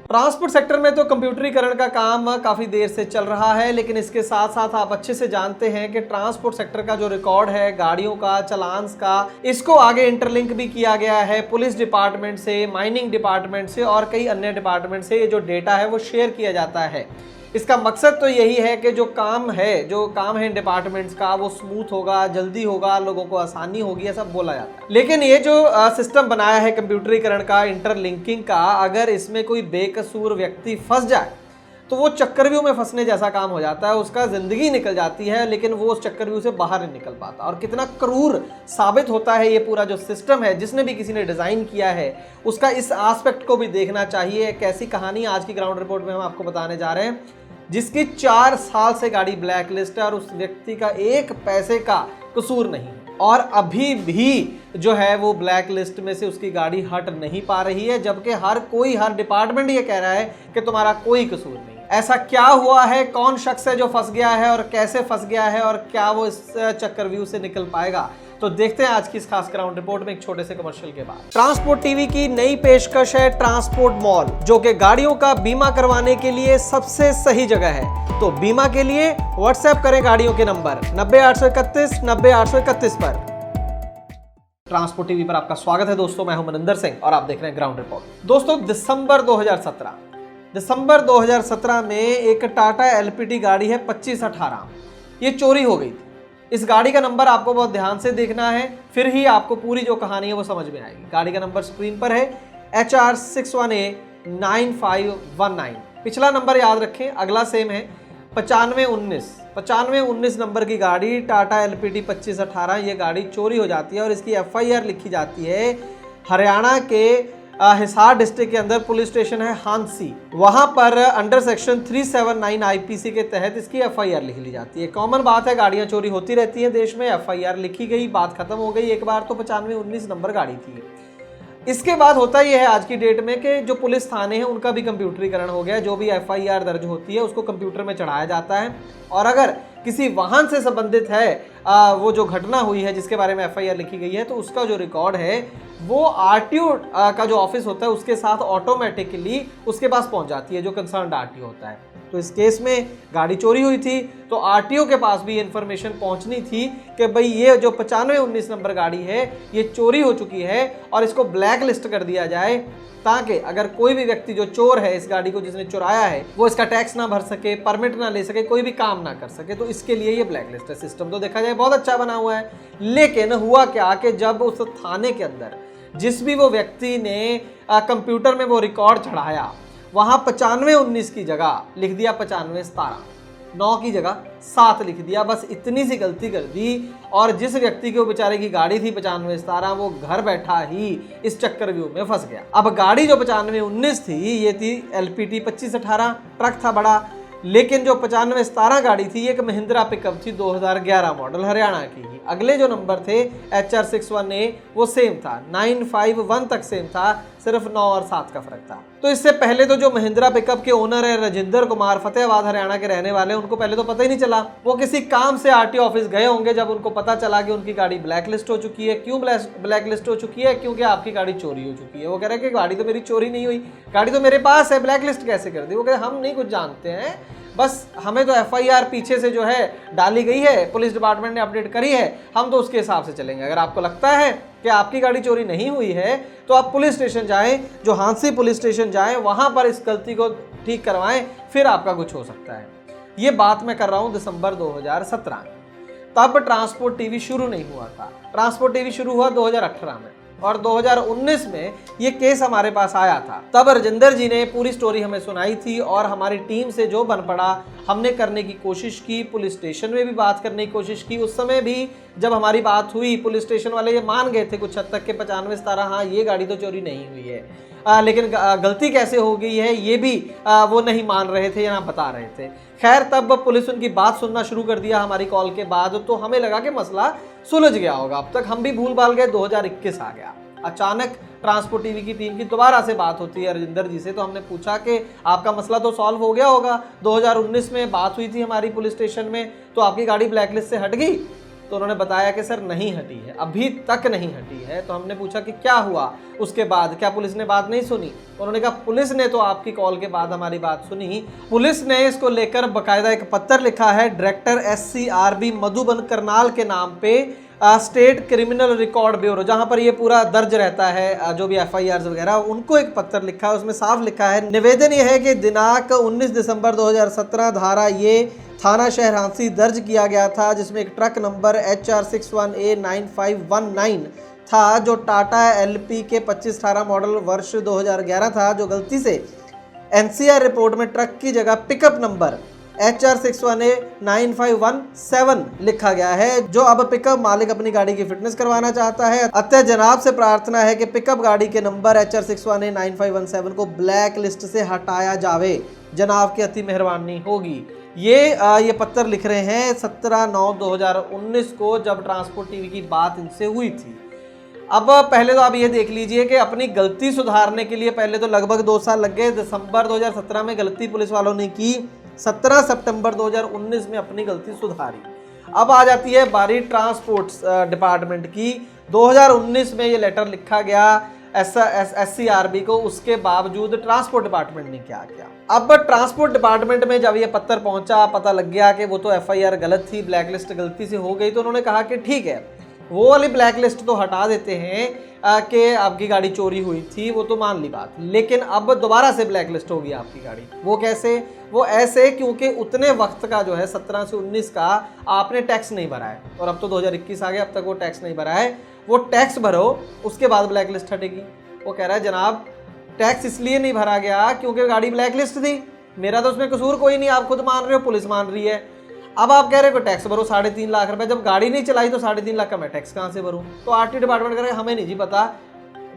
Transport sector में तो कंप्यूटरीकरण का काम काफी देर से चल रहा है, लेकिन इसके साथ साथ आप अच्छे से जानते हैं कि ट्रांसपोर्ट सेक्टर का जो रिकॉर्ड है गाड़ियों का, चालान्स का, इसको आगे इंटरलिंक भी किया गया है पुलिस डिपार्टमेंट से, माइनिंग डिपार्टमेंट से और कई अन्य डिपार्टमेंट से। ये जो डेटा है वो शेयर किया जाता है। इसका मकसद तो यही है कि जो काम है इन डिपार्टमेंट्स का वो स्मूथ होगा, जल्दी होगा, लोगों को आसानी होगी, ऐसा बोला जाता है। लेकिन ये जो सिस्टम बनाया है कंप्यूटरीकरण का, इंटरलिंकिंग का, अगर इसमें कोई बेकसूर व्यक्ति फंस जाए तो वो चक्रव्यूह में फंसने जैसा काम हो जाता है। उसका जिंदगी निकल जाती है, लेकिन वो उस चक्रव्यूह से बाहर नहीं निकल पाता। और कितना क्रूर साबित होता है ये पूरा जो सिस्टम है, जिसने भी किसी ने डिजाइन किया है उसका इस एस्पेक्ट को भी देखना चाहिए। एक ऐसी कहानी आज की ग्राउंड रिपोर्ट में हम आपको बताने जा रहे हैं, जिसकी 4 साल से गाड़ी ब्लैक लिस्ट है और उस व्यक्ति का 1 पैसे का कसूर नहीं है, और अभी भी जो है वो ब्लैक लिस्ट में से उसकी गाड़ी हट नहीं पा रही है, जबकि हर डिपार्टमेंट ये कह रहा है कि तुम्हारा कोई कसूर नहीं। ऐसा क्या हुआ है, कौन शख्स है जो फंस गया है और कैसे फंस गया है, और क्या वो इस चक्रव्यूह से निकल पाएगा, तो देखते हैं आज की इस खास ग्राउंड रिपोर्ट में एक छोटे से कमर्शियल के बाद। ट्रांसपोर्ट टीवी की नई पेशकश है ट्रांसपोर्ट मॉल, जो कि गाड़ियों का बीमा करवाने के लिए सबसे सही जगह है। तो बीमा के लिए व्हाट्सएप करें गाड़ियों के नंबर 90 831 90 831 पर। ट्रांसपोर्ट टीवी पर आपका स्वागत है दोस्तों, मैं हूं मनिंदर सिंह और आप देख रहे हैं ग्राउंड रिपोर्ट। दोस्तों, दिसंबर 2017 में एक टाटा एलपीटी गाड़ी है 2518, ये चोरी हो गई थी। इस गाड़ी का नंबर आपको बहुत ध्यान से देखना है, फिर ही आपको पूरी जो कहानी है वो समझ में आएगी। गाड़ी का नंबर स्क्रीन पर है HR61A9519। पिछला नंबर याद रखें, अगला सेम है 9519 नंबर की गाड़ी टाटा एलपीटी 2518। ये गाड़ी चोरी हो जाती है और इसकी FIR लिखी जाती है हरियाणा के हिसार डिस्ट्रिक्ट के अंदर पुलिस स्टेशन है हांसी, वहां पर अंडर सेक्शन 379 IPC के तहत इसकी FIR लिख ली जाती है। कॉमन बात है, गाड़ियां चोरी होती रहती हैं देश में, FIR लिखी गई, बात खत्म हो गई। एक बार तो 9519 नंबर गाड़ी थी। इसके बाद होता यह है आज की डेट में कि जो पुलिस थाने हैं उनका भी कंप्यूटरीकरण हो गया। जो भी FIR दर्ज होती है उसको कंप्यूटर में चढ़ाया जाता है, और अगर किसी वाहन से संबंधित है वो जो घटना हुई है जिसके बारे में FIR लिखी गई है, तो उसका जो रिकॉर्ड है वो RTO का जो ऑफिस होता है उसके साथ ऑटोमेटिकली उसके पास पहुंच जाती है, जो कंसर्न्ड RTO होता है। तो इस केस में गाड़ी चोरी हुई थी तो RTO के पास भी इंफॉर्मेशन पहुंचनी थी कि भाई ये जो 9519 नंबर गाड़ी है ये चोरी हो चुकी है और इसको ब्लैक लिस्ट कर दिया जाए, ताकि अगर कोई भी व्यक्ति जो चोर है इस गाड़ी को जिसने चुराया है वो इसका टैक्स ना भर सके, परमिट ना ले सके, कोई भी काम ना कर सके। तो इसके लिए ये ब्लैक लिस्ट है। सिस्टम तो देखा जाए बहुत अच्छा बना हुआ है, लेकिन हुआ क्या कि जब उस थाने के अंदर जिस भी वो व्यक्ति ने कंप्यूटर में वो रिकॉर्ड चढ़ाया, वहां 9519 की जगह लिख दिया 9517, 9 की जगह 7 लिख दिया। बस इतनी सी गलती कर दी, और जिस व्यक्ति के वो बेचारे की गाड़ी थी 9517, वो घर बैठा ही इस चक्रव्यूह में फंस गया। अब गाड़ी जो 9519 थी ये थी LPT 2518, ट्रक था बड़ा, लेकिन जो 9517 गाड़ी थी ये एक महिंद्रा पिकअप थी 2011 मॉडल, हरियाणा की ही। अगले जो नंबर थे HR61A वो सेम था, 951 तक सेम था, सिर्फ 9 और 7 का फर्क था। तो इससे पहले तो जो महिंद्रा पिकअप के ओनर है राजेंद्र कुमार, फतेहाबाद हरियाणा के रहने वाले, उनको पहले तो पता ही नहीं चला। वो किसी काम से RTO ऑफिस गए होंगे, जब उनको पता चला कि उनकी गाड़ी ब्लैक लिस्ट हो चुकी है। क्यों ब्लैक लिस्ट हो चुकी है? क्योंकि आपकी गाड़ी चोरी हो चुकी है। वो कह रहे कि गाड़ी तो मेरी चोरी नहीं हुई, गाड़ी तो मेरे पास है, ब्लैक लिस्ट कैसे कर दी? वो कह रहे हम नहीं कुछ जानते हैं, बस हमें तो FIR पीछे से जो है डाली गई है, पुलिस डिपार्टमेंट ने अपडेट करी है, हम तो उसके हिसाब से चलेंगे। अगर आपको लगता है कि आपकी गाड़ी चोरी नहीं हुई है तो आप पुलिस स्टेशन जाएं, जो हांसी पुलिस स्टेशन जाएं, वहां पर इस गलती को ठीक करवाएं, फिर आपका कुछ हो सकता है। ये बात मैं कर रहा हूं दिसंबर 2017 में, तब ट्रांसपोर्ट टीवी शुरू नहीं हुआ था। ट्रांसपोर्ट टीवी शुरू हुआ 2018 में, और 2019 में ये केस हमारे पास आया था। तब राजेंद्र जी ने पूरी स्टोरी हमें सुनाई थी, और हमारी टीम से जो बन पड़ा हमने करने की कोशिश की, पुलिस स्टेशन में भी बात करने की कोशिश की। उस समय भी जब हमारी बात हुई, पुलिस स्टेशन वाले ये मान गए थे कुछ हद तक के 9517 हाँ ये गाड़ी तो चोरी नहीं हुई है, लेकिन गलती कैसे हो गई है ये भी वो नहीं मान रहे थे या ना बता रहे थे। खैर, तब पुलिस उनकी बात सुनना शुरू कर दिया हमारी कॉल के बाद, तो हमें लगा कि मसला सुलझ गया होगा। अब तक हम भी भूल भाल गए, 2021 आ गया। अचानक ट्रांसपोर्ट टीवी की टीम की दोबारा से बात होती है राजेंद्र जी से, तो हमने पूछा कि आपका मसला तो सॉल्व हो गया होगा, 2019 में बात हुई थी हमारी पुलिस स्टेशन में, तो आपकी गाड़ी ब्लैकलिस्ट से हट गई? तो उन्होंने बताया कि सर नहीं हटी है, अभी तक नहीं हटी है। तो हमने पूछा कि क्या हुआ उसके बाद, क्या पुलिस ने बात नहीं सुनी? उन्होंने कहा पुलिस ने तो आपकी कॉल के बाद हमारी बात सुनी। पुलिस ने इसको लेकर बाकायदा एक पत्र लिखा है डायरेक्टर SCRB मधुबन करनाल के नाम पे स्टेट क्रिमिनल रिकॉर्ड ब्यूरो, जहां पर ये पूरा दर्ज रहता है जो भी FIRs वगैरह, उनको एक पत्र लिखा है। उसमें साफ लिखा है, निवेदन ये है कि दिनांक 19 दिसंबर 2017 धारा ये थाना शहर हांसी दर्ज किया गया था, जिसमें एक ट्रक नंबर HR61A9519 था जो टाटा LP के 2518 मॉडल वर्ष 2011 था, जो गलती से NCR रिपोर्ट में ट्रक की जगह पिकअप नंबर HR61A9517 लिखा गया है, जो अब पिकअप मालिक अपनी गाड़ी की फिटनेस करवाना चाहता है। अतः जनाब से प्रार्थना है कि पिकअप गाड़ी के नंबर HR61A9517 को ब्लैक लिस्ट से हटाया जावे, जनाब की अति मेहरबानी होगी। ये पत्र लिख रहे हैं 17/9/2019 को, जब ट्रांसपोर्ट टीवी की बात इनसे हुई थी। अब पहले तो आप ये देख लीजिए कि अपनी गलती सुधारने के लिए पहले तो लगभग 2 साल लग गए। दिसंबर 2017 में गलती पुलिस वालों ने की, 17 सितंबर 2019 में अपनी गलती सुधारी। अब आ जाती है बारी ट्रांसपोर्ट डिपार्टमेंट की। 2019 में ये लेटर लिखा गया SCRB को, उसके बावजूद ट्रांसपोर्ट डिपार्टमेंट ने क्या किया? अब ट्रांसपोर्ट डिपार्टमेंट में जब ये पत्र पहुंचा, पता लग गया कि वो तो FIR गलत थी, ब्लैकलिस्ट गलती से हो गई, तो उन्होंने कहा कि ठीक है वो वाली ब्लैकलिस्ट तो हटा देते हैं कि आपकी गाड़ी चोरी हुई थी, वो तो मान ली बात, लेकिन अब दोबारा से ब्लैकलिस्ट होगी आपकी गाड़ी। वो कैसे? वो ऐसे क्योंकि उतने वक्त का जो है 17 से 19 का आपने टैक्स नहीं भरा है, और अब तो 2021 आ गया, अब तक वो टैक्स नहीं भरा है। वो टैक्स भरो, उसके बाद ब्लैकलिस्ट हटेगी। वो कह रहा है जनाब टैक्स इसलिए नहीं भरा गया क्योंकि गाड़ी ब्लैकलिस्ट थी, मेरा तो उसमें कसूर कोई नहीं, आप खुद मान रहे हो, पुलिस मान रही है। अब आप कह रहे हो टैक्स भरो 3.5 लाख रुपए, जब गाड़ी नहीं चलाई तो 3.5 लाख का मैं टैक्स कहाँ से भरूं? तो RT डिपार्टमेंट कह रहे हमें नहीं जी पता,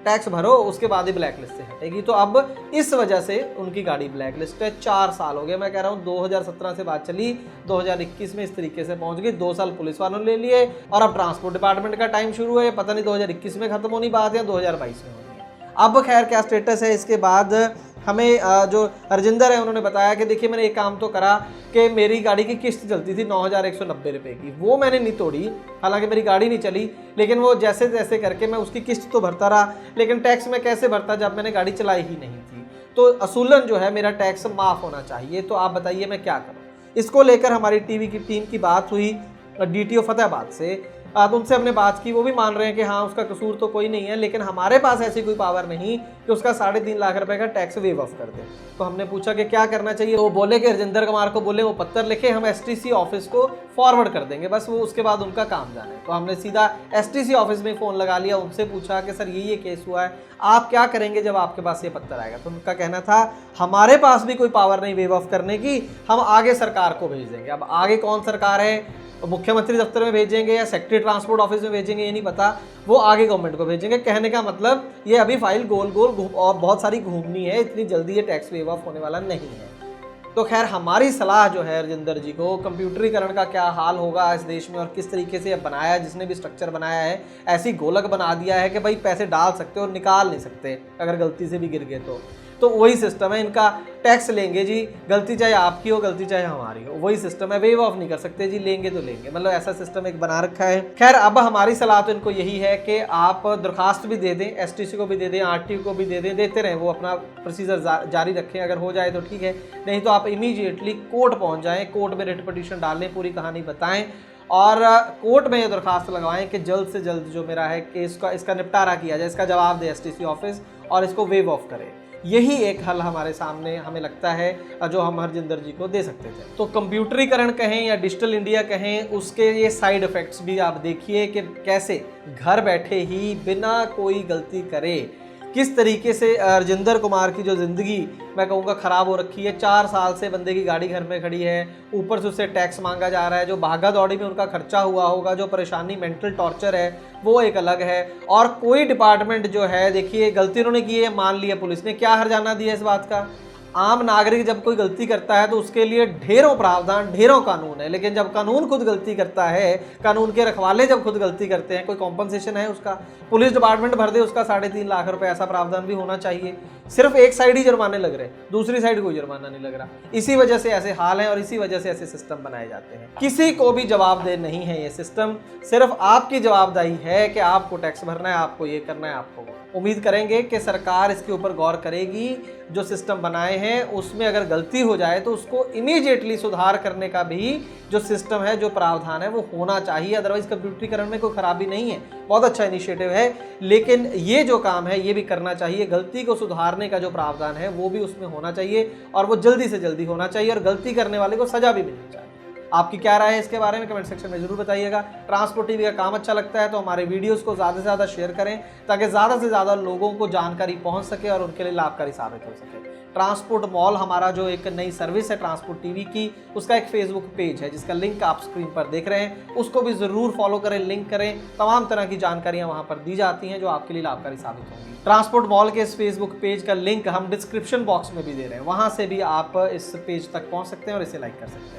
टैक्स भरो उसके बाद ही ब्लैकलिस्ट से हटेगी। तो अब इस वजह से उनकी गाड़ी ब्लैकलिस्ट है। 4 साल हो गए, मैं कह रहा हूँ 2017 से बात चली, 2021 में इस तरीके से पहुंच गई। 2 साल पुलिस वालों ने ले लिए और अब ट्रांसपोर्ट डिपार्टमेंट का टाइम शुरू है, पता नहीं 2021 में खत्म होनी बात है, 2022 में होनी है। अब खैर क्या स्टेटस है इसके बाद हमें जो हरजिंदर है उन्होंने बताया कि देखिए मैंने एक काम तो करा कि मेरी गाड़ी की किस्त चलती थी 9,190 रुपये की, वो मैंने नहीं तोड़ी, हालांकि मेरी गाड़ी नहीं चली, लेकिन वो जैसे तैसे करके मैं उसकी किस्त तो भरता रहा, लेकिन टैक्स मैं कैसे भरता जब मैंने गाड़ी चलाई ही नहीं थी। तो असूलन जो है मेरा टैक्स माफ़ होना चाहिए। तो आप बताइए मैं क्या करूँ? इसको लेकर हमारी टीवी की टीम की बात हुई DTO फतेहाबाद से, तो उनसे हमने बात की, वो भी मान रहे हैं कि हाँ उसका कसूर तो कोई नहीं है, लेकिन हमारे पास ऐसी कोई पावर नहीं कि उसका 3.5 लाख रुपए का टैक्स वेव ऑफ कर दे। तो हमने पूछा कि क्या करना चाहिए, वो बोले कि हरजिंदर कुमार को बोले वो पत्र लिखे, हम STC ऑफिस को फॉरवर्ड कर देंगे, बस वो उसके बाद उनका काम जाने। तो हमने सीधा STC ऑफिस में फ़ोन लगा लिया, उनसे पूछा कि सर ये केस हुआ है, आप क्या करेंगे जब आपके पास ये पत्र आएगा? तो उनका कहना था हमारे पास भी कोई पावर नहीं वेव ऑफ करने की, हम आगे सरकार को भेज देंगे। अब आगे कौन सरकार है, मुख्यमंत्री दफ्तर में भेजेंगे या सेक्रेटरी ट्रांसपोर्ट ऑफिस में भेजेंगे ये नहीं पता, वो आगे गवर्नमेंट को भेजेंगे। कहने का मतलब ये अभी फाइल गोल गोल और बहुत सारी घूमनी है, इतनी जल्दी ये टैक्स वेव ऑफ होने वाला नहीं है। तो खैर हमारी सलाह जो है हरजिंदर जी को, कंप्यूटरीकरण का क्या हाल होगा इस देश में और किस तरीके से बनाया है, जिसने भी स्ट्रक्चर बनाया है ऐसी गोलक बना दिया है कि भाई पैसे डाल सकते हो और निकाल नहीं सकते अगर गलती से भी गिर गए तो वही सिस्टम है इनका। टैक्स लेंगे जी, गलती चाहे आपकी हो गलती चाहे हमारी हो, वही सिस्टम है, वेव ऑफ नहीं कर सकते जी, लेंगे तो लेंगे, मतलब ऐसा सिस्टम एक बना रखा है। खैर अब हमारी सलाह तो इनको यही है कि आप दरखास्त भी दे दें, STC को भी दे दें, RTO को भी दे दें, देते रहें, वो अपना प्रोसीजर जारी रखें, अगर हो जाए तो ठीक है, नहीं तो आप इमीडिएटली कोर्ट पहुँच जाएँ, कोर्ट में रिट पिटीशन डालें, पूरी कहानी बताएँ और कोर्ट में ये दरखास्त लगवाएं कि जल्द से जल्द जो मेरा है केस का इसका निपटारा किया जाए, इसका जवाब दे STC ऑफिस और इसको वेव ऑफ करे। यही एक हल हमारे सामने हमें लगता है जो हम हरजिंदर जी को दे सकते थे। तो कंप्यूटरीकरण कहें या डिजिटल इंडिया कहें, उसके ये साइड इफ़ेक्ट्स भी आप देखिए कि कैसे घर बैठे ही बिना कोई गलती करे किस तरीके से हरजिंदर कुमार की जो ज़िंदगी मैं कहूँगा ख़राब हो रखी है। 4 साल से बंदे की गाड़ी घर में खड़ी है, ऊपर से उससे टैक्स मांगा जा रहा है, जो भागा दौड़ी में उनका खर्चा हुआ होगा, जो परेशानी मेंटल टॉर्चर है वो एक अलग है। और कोई डिपार्टमेंट जो है देखिए गलती उन्होंने की है, मान लिया पुलिस ने, क्या हर्जाना दिया इस बात का? आम नागरिक जब कोई गलती करता है तो उसके लिए ढेरों प्रावधान, ढेरों कानून है, लेकिन जब कानून खुद गलती करता है, कानून के रखवाले जब खुद गलती करते हैं, कोई कॉम्पनसेशन है उसका? पुलिस डिपार्टमेंट भर दे उसका 3.5 लाख रुपए, ऐसा प्रावधान भी होना चाहिए। सिर्फ एक साइड ही जुर्माने लग रहे हैं, दूसरी साइड कोई जुर्माना नहीं लग रहा। इसी वजह से ऐसे हाल हैं और इसी वजह से ऐसे सिस्टम बनाए जाते हैं। किसी को भी जवाबदेह नहीं है ये सिस्टम, सिर्फ आपकी जवाबदेही है कि आपको टैक्स भरना है, आपको ये करना है, आपको वो। उम्मीद करेंगे कि सरकार इसके ऊपर गौर करेगी। जो सिस्टम बनाए हैं उसमें अगर गलती हो जाए तो उसको इमीडिएटली सुधार करने का भी जो सिस्टम है, जो प्रावधान है वो होना चाहिए। अदरवाइज कंप्यूटरीकरण में कोई खराबी नहीं है, बहुत अच्छा इनिशिएटिव है, लेकिन ये जो काम है ये भी करना चाहिए। गलती को सुधारने का जो प्रावधान है वो भी उसमें होना चाहिए और वो जल्दी से जल्दी होना चाहिए और गलती करने वाले को सजा भी मिलनी चाहिए। आपकी क्या राय है इसके बारे में कमेंट सेक्शन में जरूर बताइएगा। ट्रांसपोर्ट टीवी का काम अच्छा लगता है तो हमारे वीडियोस को ज़्यादा से ज़्यादा शेयर करें ताकि ज़्यादा से ज़्यादा लोगों को जानकारी पहुंच सके और उनके लिए लाभकारी साबित हो सके। ट्रांसपोर्ट मॉल हमारा जो एक नई सर्विस है ट्रांसपोर्ट टीवी की, उसका एक फेसबुक पेज है जिसका लिंक आप स्क्रीन पर देख रहे हैं, उसको भी ज़रूर फॉलो करें, लिंक करें। तमाम तरह की जानकारियाँ वहाँ पर दी जाती हैं जो आपके लिए लाभकारी साबित होंगी। ट्रांसपोर्ट मॉल के इस फेसबुक पेज का लिंक हम डिस्क्रिप्शन बॉक्स में भी दे रहे हैं, वहाँ से भी आप इस पेज तक पहुँच सकते हैं और इसे लाइक कर सकते हैं।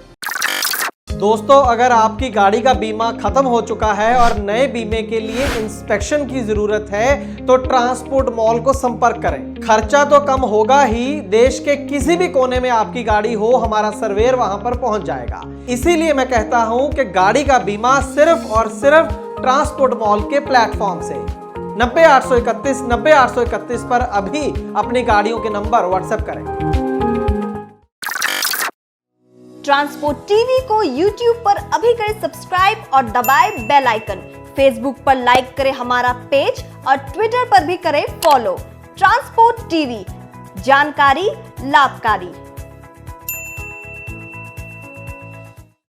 दोस्तों, अगर आपकी गाड़ी का बीमा खत्म हो चुका है और नए बीमे के लिए इंस्पेक्शन की जरूरत है तो ट्रांसपोर्ट मॉल को संपर्क करें। खर्चा तो कम होगा ही, देश के किसी भी कोने में आपकी गाड़ी हो, हमारा सर्वेयर वहां पर पहुंच जाएगा। इसीलिए मैं कहता हूं कि गाड़ी का बीमा सिर्फ और सिर्फ ट्रांसपोर्ट मॉल के प्लेटफॉर्म से 90-831 पर अभी अपनी गाड़ियों के नंबर व्हाट्सएप करें। ट्रांसपोर्ट टीवी को यूट्यूब पर अभी करें सब्सक्राइब और दबाएं बेल आइकन। फेसबुक पर लाइक करें हमारा पेज और ट्विटर पर भी करें फॉलो। ट्रांसपोर्ट टीवी, जानकारी लाभकारी।